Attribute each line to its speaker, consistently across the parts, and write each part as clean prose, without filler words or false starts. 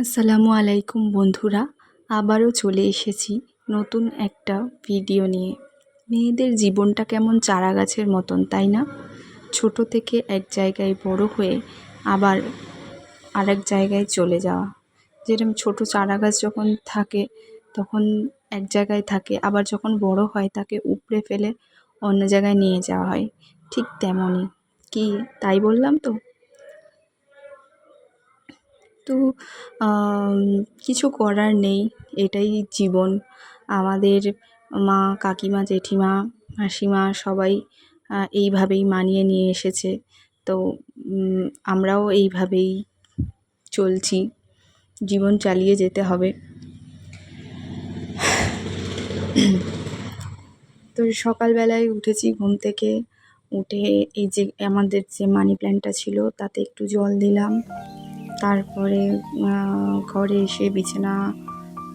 Speaker 1: আসসালামু আলাইকুম বন্ধুরা, আবারও চলে এসেছি নতুন একটা ভিডিও নিয়ে। মেয়েদের জীবনটা কেমন চারা গাছের মতন, তাই না? ছোট থেকে এক জায়গায় বড় হয়ে আবার আরেক জায়গায় চলে যাওয়া। যেরকম ছোট চারা গাছ যখন থাকে তখন এক জায়গায় থাকে, আবার যখন বড় হয় তাকে উপড়ে ফেলে অন্য জায়গায় নিয়ে যাওয়া হয়। ঠিক তেমনই কি, তাই বললাম তো? তো কিছু করার নেই, এটাই জীবন। আমাদের মা, কাকিমা, জেঠিমা, মাসিমা সবাই এইভাবেই মানিয়ে নিয়ে এসেছে। তো আমরাও এইভাবেই চলছি, জীবন চালিয়ে যেতে হবে। তো সকালবেলায় উঠেছি ঘুম থেকে, উঠে এই যে আমাদের যে মানি প্ল্যান্টটা ছিল তাতে একটু জল দিলাম। তারপরে ঘরে এসে বিছানা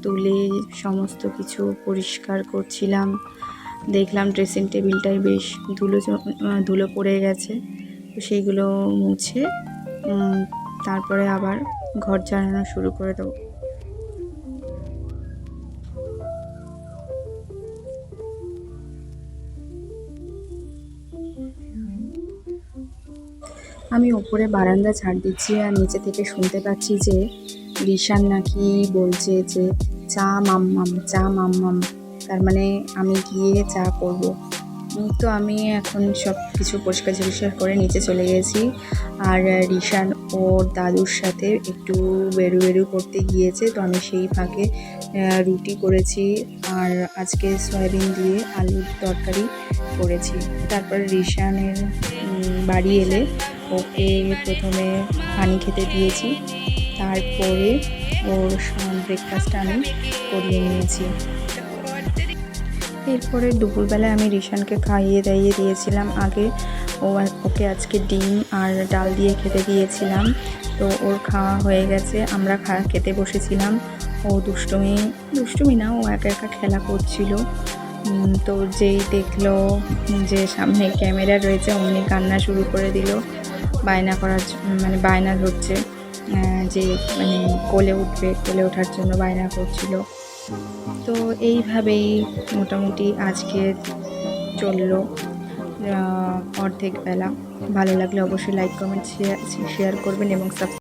Speaker 1: তুলে সমস্ত কিছু পরিষ্কার করছিলাম। দেখলাম ড্রেসিং টেবিলটায় বেশ ধুলো পড়ে গেছে, তো সেইগুলো মুছে তারপরে আবার ঘর ঝাড়ানো শুরু করে দেবো। আমি ওপরে বারান্দা ঝাড় দিচ্ছি আর নিচে থেকে শুনতে পাচ্ছি যে রিশান নাকি বলছে যে চা মাম্মাম, চা মাম্মাম, তার মানে আমি গিয়ে চা করব। তো আমি এখন সব কিছু পরিষ্কার করে নিচে চলে গেছি। আর রিশান ওর দাদুর সাথে একটু বেরু করতে গিয়েছে, তো আমি সেই ফাঁকে রুটি করেছি আর আজকে সয়াবিন দিয়ে আলুর তরকারি করেছি। তারপর রিশানের বাড়ি এলে ওকে প্রথমে পানি খেতে দিয়েছি, তারপরে ওর ব্রেকফাস্টটা আমি করিয়ে নিয়েছি। এরপরে দুপুরবেলায় আমি রিশানকে খাইয়ে দাইয়ে দিয়েছিলাম। আগে ওকে আজকে ডিম আর ডাল দিয়ে খেতে দিয়েছিলাম, তো ওর খাওয়া হয়ে গেছে। আমরা খেতে বসেছিলাম। ও দুষ্টুমি না, ও একা একা খেলা করছিল। তো যেই দেখলো যে সামনে ক্যামেরা রয়েছে অমনি কান্না শুরু করে দিল, বায়না ধরছে যে কোলে ওঠার জন্য বায়না করছিল। তো এইভাবেই মোটামুটি আজকে চললো অর্ধেক বেলা। ভালো লাগলে অবশ্যই লাইক, কমেন্ট, শেয়ার করবেন এবং